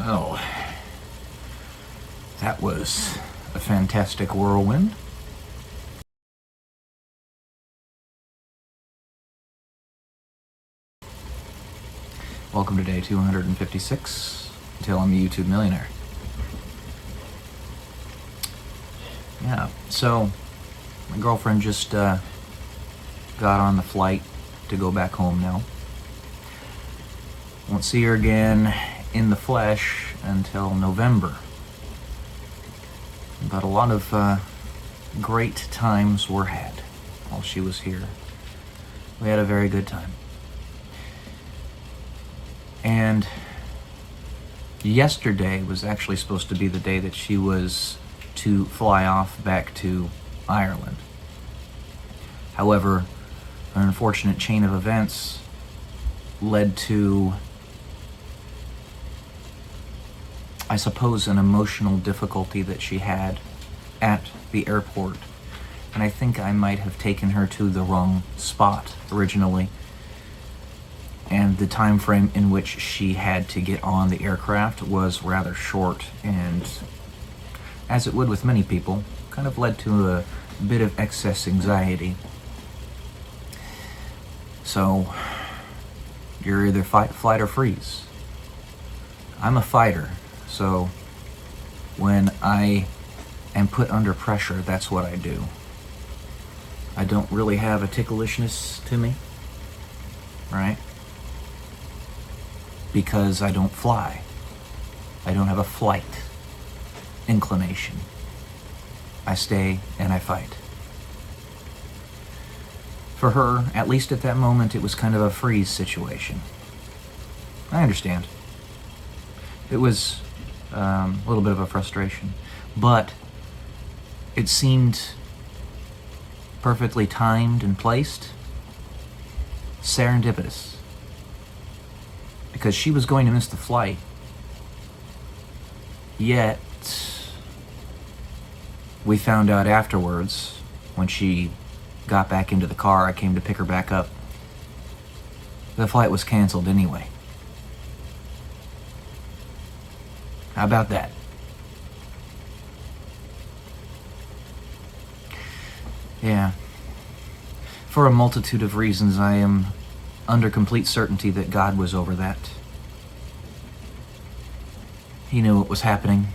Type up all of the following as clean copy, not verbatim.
Well, that was a fantastic whirlwind. Welcome to day 256 until I'm a YouTube millionaire. Yeah, so my girlfriend just got on the flight to go back home now. Won't see her again in the flesh until November. But a lot of great times were had while she was here. We had a very good time. And yesterday was actually supposed to be the day that she was to fly off back to Ireland. However, an unfortunate chain of events led to, I suppose, an emotional difficulty that she had at the airport. And I think I might have taken her to the wrong spot originally. And the time frame in which she had to get on the aircraft was rather short, and as it would with many people, kind of led to a bit of excess anxiety. So, you're either fight, flight, or freeze. I'm a fighter, so when I am put under pressure, that's what I do. I don't really have a ticklishness to me, right? Because I don't fly. I don't have a flight inclination. I stay and I fight. For her, at least at that moment, it was kind of a freeze situation. I understand. It was a little bit of a frustration, but it seemed perfectly timed and placed, serendipitous. Because she was going to miss the flight. Yet, we found out afterwards, when she got back into the car, I came to pick her back up, the flight was canceled anyway. How about that? Yeah. For a multitude of reasons, I am under complete certainty that God was over that. He knew what was happening,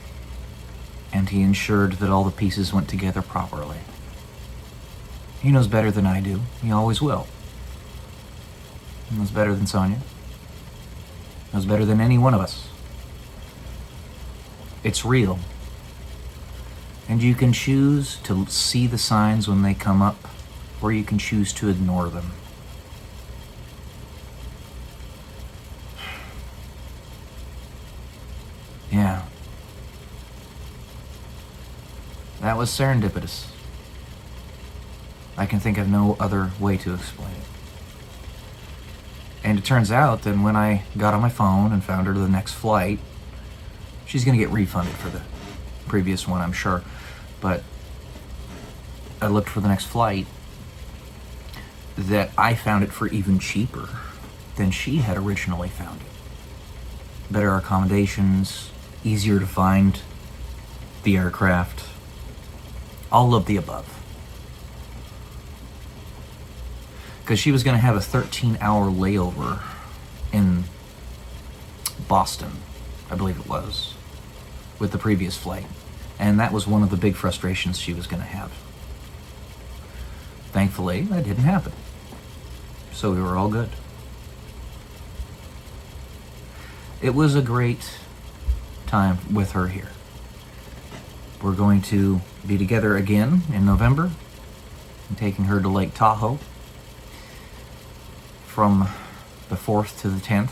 and He ensured that all the pieces went together properly. He knows better than I do. He always will. He knows better than Sonia. He knows better than any one of us. It's real. And you can choose to see the signs when they come up, or you can choose to ignore them. Yeah. That was serendipitous. I can think of no other way to explain it. And it turns out that when I got on my phone and found her to the next flight, she's going to get refunded for the previous one, I'm sure. But I looked for the next flight, that I found it for even cheaper than she had originally found it. Better accommodations, easier to find the aircraft, all of the above. Because she was going to have a 13-hour layover in Boston, I believe it was, with the previous flight. And that was one of the big frustrations she was going to have. Thankfully, that didn't happen. So we were all good. It was a great time with her here. We're going to be together again in November. I'm taking her to Lake Tahoe from the 4th to the 10th.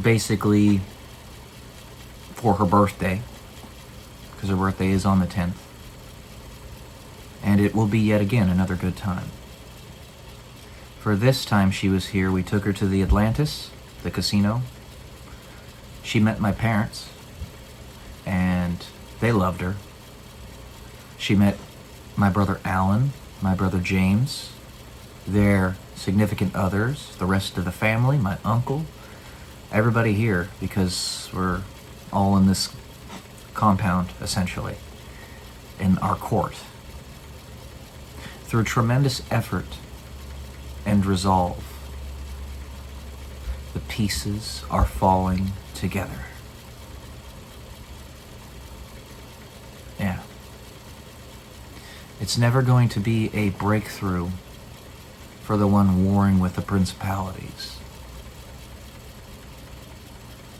Basically for her birthday, because her birthday is on the 10th. And it will be yet again another good time. For this time she was here, we took her to the Atlantis, the casino. She met my parents, and they loved her. She met my brother Alan, my brother James, their significant others, the rest of the family, my uncle, everybody here, because we're all in this compound, essentially, in our court. Through tremendous effort and resolve, the pieces are falling together. Yeah. It's never going to be a breakthrough for the one warring with the principalities.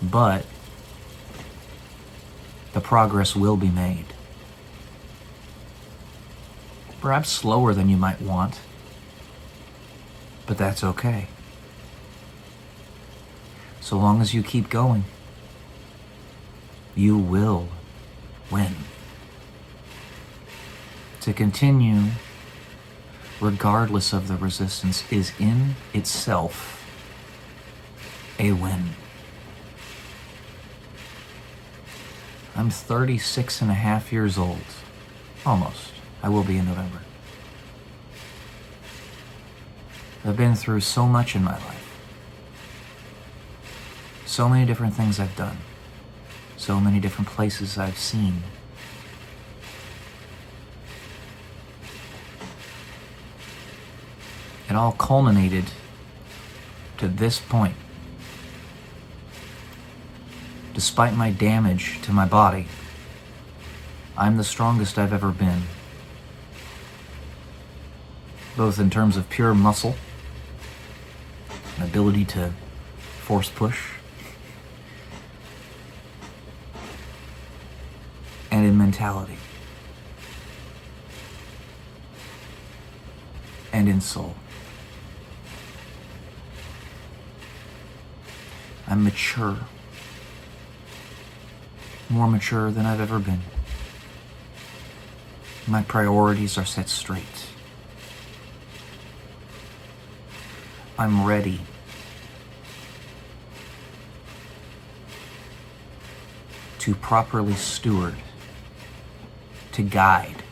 But the progress will be made. Perhaps slower than you might want, but that's okay. So long as you keep going, you will win. To continue, regardless of the resistance, is in itself a win. I'm 36 and a half years old. Almost. I will be in November. I've been through so much in my life. So many different things I've done. So many different places I've seen. It all culminated to this point. Despite my damage to my body, I'm the strongest I've ever been. Both in terms of pure muscle, an ability to force push, and in mentality, and in soul. I'm mature, more mature than I've ever been. My priorities are set straight. I'm ready to properly steward, to guide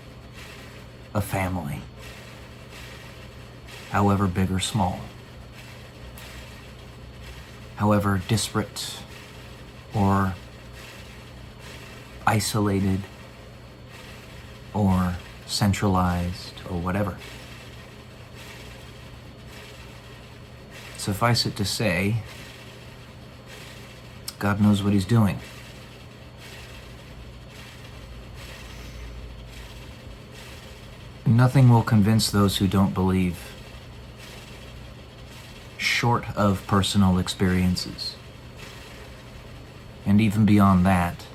a family, however big or small, however disparate or isolated or centralized or whatever. Suffice it to say, God knows what he's doing. Nothing will convince those who don't believe, short of personal experiences. And even beyond that,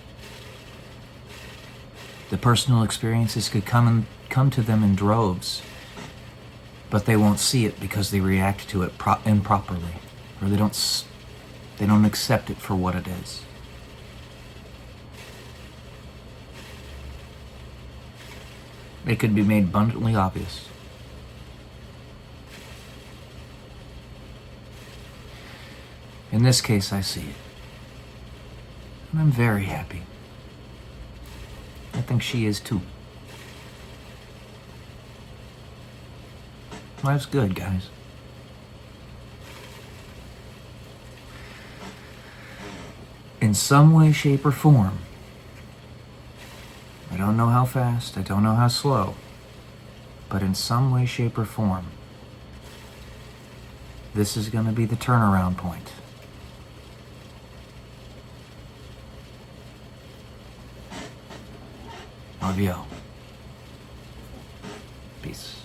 the personal experiences could come to them in droves, but they won't see it because they react to it improperly, or they don't accept it for what it is. It could be made abundantly obvious. In this case, I see it. And I'm very happy. I think she is too. Life's good, guys. In some way, shape, or form. I don't know how fast, I don't know how slow, but in some way, shape, or form, this is going to be the turnaround point. Love you all. Peace.